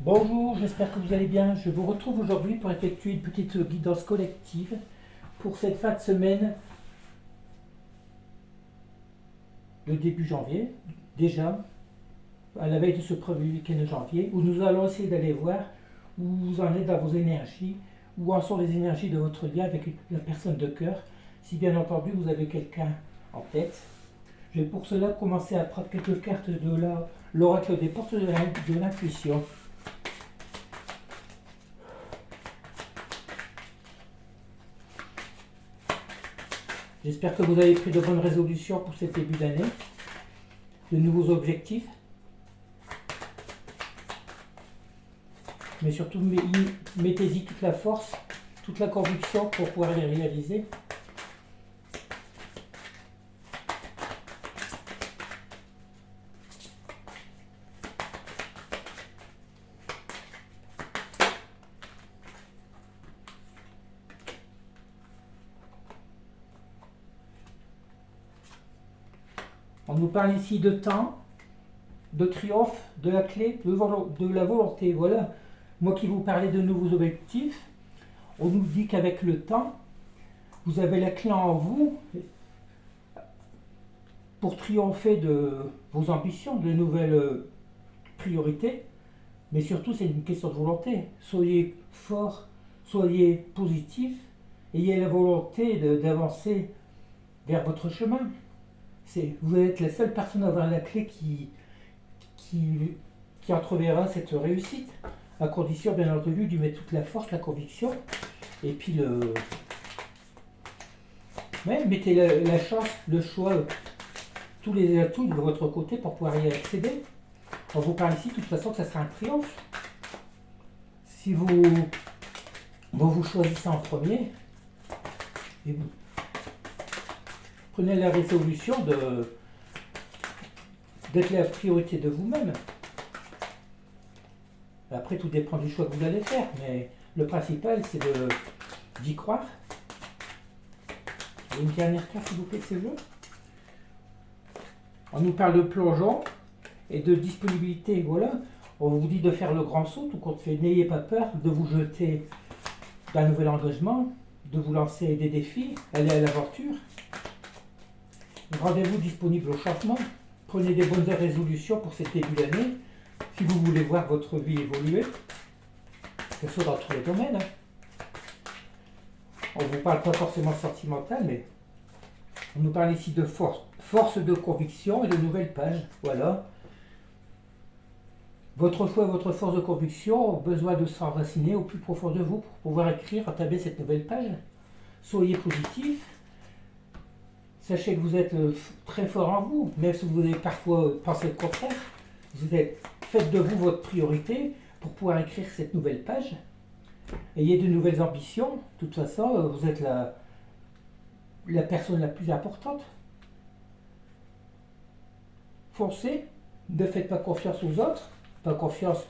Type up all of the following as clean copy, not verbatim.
Bonjour, j'espère que vous allez bien. Je vous retrouve aujourd'hui pour effectuer une petite guidance collective pour cette fin de semaine de début janvier, déjà à la veille de ce premier week-end de janvier, où nous allons essayer d'aller voir où vous en êtes dans vos énergies, où en sont les énergies de votre lien avec la personne de cœur, si bien entendu vous avez quelqu'un en tête. Je vais pour cela commencer à prendre quelques cartes de l'oracle des portes de l'intuition. J'espère que vous avez pris de bonnes résolutions pour ce début d'année, de nouveaux objectifs, mais surtout mettez-y toute la force, toute la conviction pour pouvoir les réaliser. On nous parle ici de temps, de triomphe, de la clé, de la volonté. Voilà, moi qui vous parlais de nouveaux objectifs, on nous dit qu'avec le temps, vous avez la clé en vous pour triompher de vos ambitions, de nouvelles priorités. Mais surtout, c'est une question de volonté. Soyez fort, soyez positif, ayez la volonté d'avancer vers votre chemin. Vous êtes la seule personne à avoir la clé qui entreverra cette réussite, à condition bien entendu d'y mettre toute la force, la conviction, et puis mettez la chance, le choix, tous les atouts de votre côté pour pouvoir y accéder. On vous parle ici de toute façon que ça sera un triomphe. Si vous choisissez en premier, et vous prenez la résolution d'être la priorité de vous-même. Après, tout dépend du choix que vous allez faire, mais le principal, c'est d'y croire. Et une dernière carte, s'il vous plaît, c'est vous. On nous parle de plongeon et de disponibilité. Voilà, on vous dit de faire le grand saut, tout compte fait. N'ayez pas peur de vous jeter d'un nouvel engagement, de vous lancer des défis, aller à l'aventure. Rendez-vous disponible au changement. Prenez des bonnes résolutions pour cette début d'année. Si vous voulez voir votre vie évoluer, que ce soit dans tous les domaines. On ne vous parle pas forcément sentimental, mais on nous parle ici de force de conviction et de nouvelles pages. Voilà. Votre choix et votre force de conviction ont besoin de s'enraciner au plus profond de vous pour pouvoir écrire, entamer cette nouvelle page. Soyez positif. Sachez que vous êtes très fort en vous, même si vous avez parfois pensé le contraire. Faites de vous votre priorité pour pouvoir écrire cette nouvelle page. Ayez de nouvelles ambitions. De toute façon, vous êtes la personne la plus importante. Foncez. Ne faites pas confiance aux autres. Pas confiance.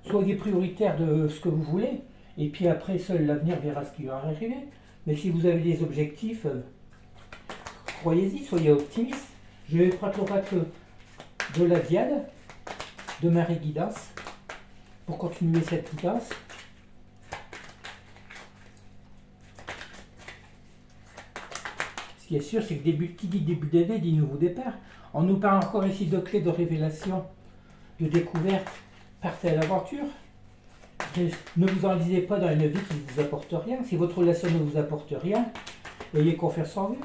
Soyez prioritaire de ce que vous voulez. Et puis après, seul l'avenir verra ce qui va arriver. Mais si vous avez des objectifs, croyez-y, soyez optimiste. Je vais prendre l'oracle de la Diade, de Marie Guidance, pour continuer cette guidance. Ce qui est sûr, c'est que qui dit début d'année dit nouveau départ. On nous parle encore ici de clés de révélation, de découverte. Partez à l'aventure. Ne vous enlisez pas dans une vie qui ne vous apporte rien. Si votre relation ne vous apporte rien, ayez confiance en vous.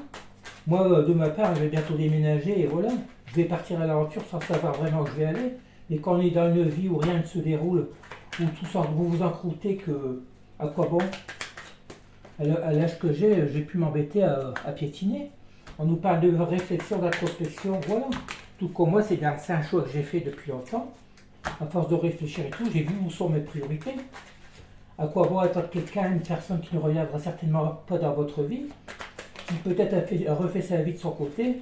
Moi, de ma part, je vais bientôt déménager et voilà. Je vais partir à l'aventure sans savoir vraiment où je vais aller. Et quand on est dans une vie où rien ne se déroule, où tout ça, vous vous encroûtez, à quoi bon? À l'âge que j'ai pu m'embêter à piétiner. On nous parle de réflexion, d'introspection, voilà. Tout comme moi, c'est un choix que j'ai fait depuis longtemps. À force de réfléchir et tout, j'ai vu où sont mes priorités. À quoi bon attendre quelqu'un, une personne qui ne reviendra certainement pas dans votre vie, qui peut-être a refait sa vie de son côté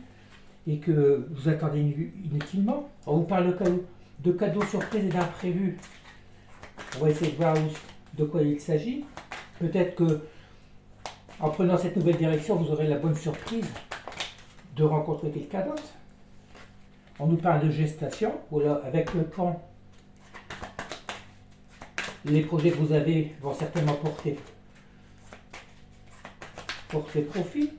et que vous attendez inutilement. On vous parle de cadeaux surprises et d'imprévus. On va essayer de voir de quoi il s'agit. Peut-être que en prenant cette nouvelle direction, vous aurez la bonne surprise de rencontrer quelqu'un d'autre. On nous parle de gestation, voilà, avec le camp Les projets que vous avez vont certainement porter profit.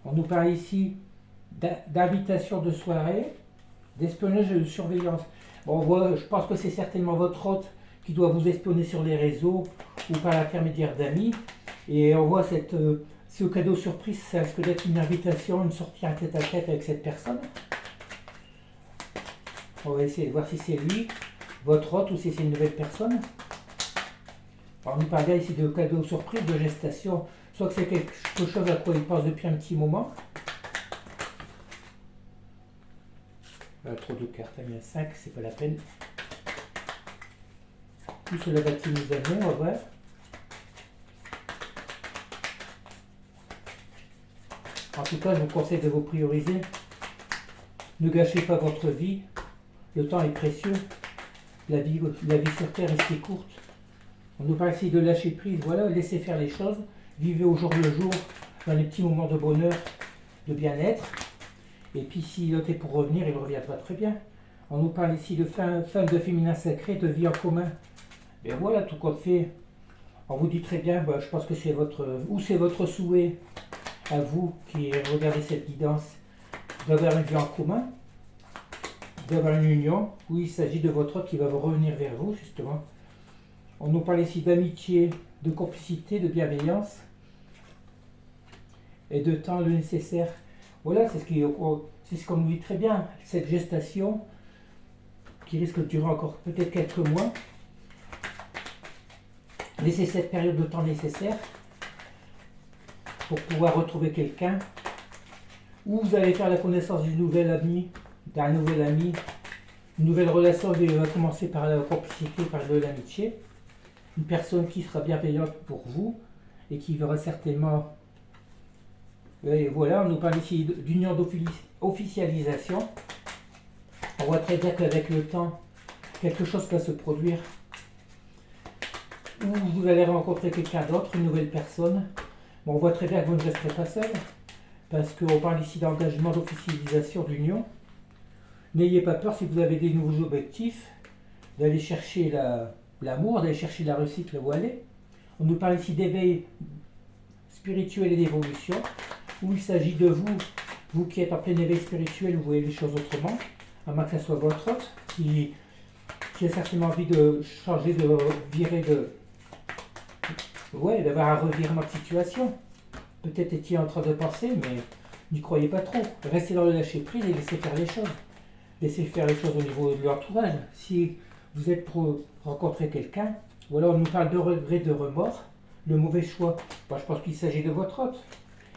On nous parle ici d'invitation de soirée, d'espionnage et de surveillance. Bon, je pense que c'est certainement votre hôte qui doit vous espionner sur les réseaux ou par l'intermédiaire d'amis. Et on voit ce cadeau surprise, ça risque d'être une invitation, une sortie en tête-à-tête avec cette personne. On va essayer de voir si c'est lui, votre hôte, ou si c'est une nouvelle personne. Alors, on nous parle ici de cadeau surprise, de gestation, soit que c'est quelque chose à quoi il pense depuis un petit moment. Trop de cartes, il y a 5, c'est pas la peine. Où cela va-t-il nous amener, on va voir. En tout cas, je vous conseille de vous prioriser. Ne gâchez pas votre vie. Le temps est précieux. La vie sur Terre est si courte. On nous parle ici de lâcher prise. Voilà, laissez faire les choses. Vivez au jour le jour, dans les petits moments de bonheur, de bien-être. Et puis, s'il est pour revenir, il reviendra très bien. On nous parle ici de fin de féminin sacré, de vie en commun. Et voilà, tout compte fait. On vous dit très bien, je pense que c'est votre souhait à vous qui regardez cette guidance, d'avoir une vie en commun, d'avoir une union, où il s'agit de votre hôte qui va revenir vers vous, justement. On nous parle ici d'amitié, de complicité, de bienveillance, et de temps le nécessaire. Voilà, c'est ce qu'on nous dit très bien, cette gestation, qui risque de durer encore peut-être quelques mois. Laissez cette période de temps nécessaire pour pouvoir retrouver quelqu'un, ou vous allez faire la connaissance d'un nouvel ami, une nouvelle relation qui va commencer par la complicité, par de l'amitié, une personne qui sera bienveillante pour vous et qui verra certainement. Et voilà, on nous parle ici d'union d'officialisation. On voit très bien qu'avec le temps, quelque chose va se produire, ou vous allez rencontrer quelqu'un d'autre, une nouvelle personne. Bon, on voit très bien que vous ne resterez pas seul, parce qu'on parle ici d'engagement, d'officialisation, d'union. N'ayez pas peur, si vous avez des nouveaux objectifs, d'aller chercher l'amour, d'aller chercher la réussite là où elle est. On nous parle ici d'éveil spirituel et d'évolution, où il s'agit de vous qui êtes en plein éveil spirituel, vous voyez les choses autrement, à moins que ce soit votre hôte, qui a certainement envie de changer, de virer d'avoir un revirement de situation. Peut-être est-il en train de penser, mais n'y croyez pas trop. Restez dans le lâcher prise et laissez faire les choses. Laissez faire les choses au niveau de l'entourage. Si vous êtes pour rencontrer quelqu'un, ou alors on nous parle de regret, de remords, le mauvais choix, je pense qu'il s'agit de votre hôte.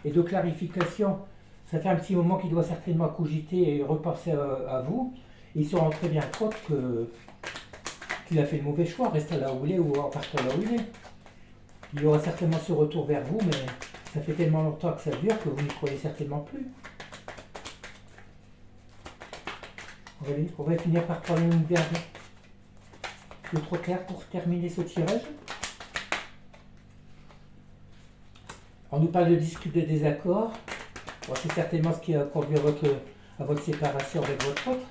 Et de clarification, ça fait un petit moment qu'il doit certainement cogiter et repenser à vous. Il se rend très bien compte qu'il a fait le mauvais choix, restant là où il est ou en partant là où il est. Il y aura certainement ce retour vers vous, mais ça fait tellement longtemps que ça dure que vous n'y croyez certainement plus. On va finir par prendre une dernière. Le trop clair pour terminer ce tirage. On nous parle de dispute, de désaccord. Bon, c'est certainement ce qui a conduit à votre séparation avec votre autre.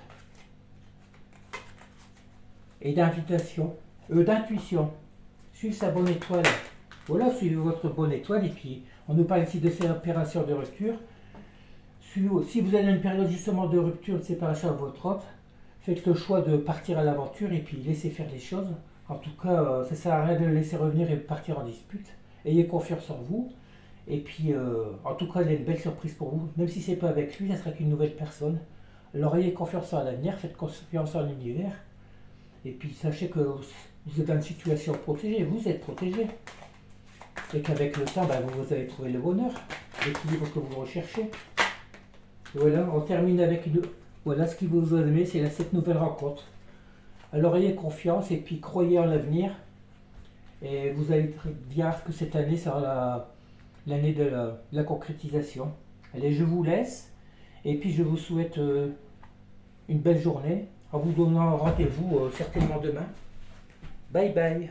Et d'invitation, d'intuition. Suivez sa bonne étoile. Voilà, suivez votre bonne étoile. Et puis, on nous parle ici de ces opérations de rupture. Si vous avez une période justement de rupture, de séparation avec votre autre, faites le choix de partir à l'aventure et puis laissez faire les choses. En tout cas, ça ne sert à rien de le laisser revenir et partir en dispute. Ayez confiance en vous. Et puis, en tout cas, il y a une belle surprise pour vous. Même si ce n'est pas avec lui, ça sera qu'une nouvelle personne. Alors, ayez confiance en l'avenir, faites confiance en l'univers. Et puis, sachez que vous êtes dans une situation protégée, vous êtes protégé. Et qu'avec le temps, vous allez trouver le bonheur, l'équilibre que vous recherchez. Et voilà, on termine avec voilà ce qui vous a donné, c'est cette nouvelle rencontre. Alors, ayez confiance et puis croyez en l'avenir. Et vous allez dire que cette année sera l'année de la concrétisation. Allez, je vous laisse et puis je vous souhaite une belle journée en vous donnant rendez-vous certainement demain. Bye bye.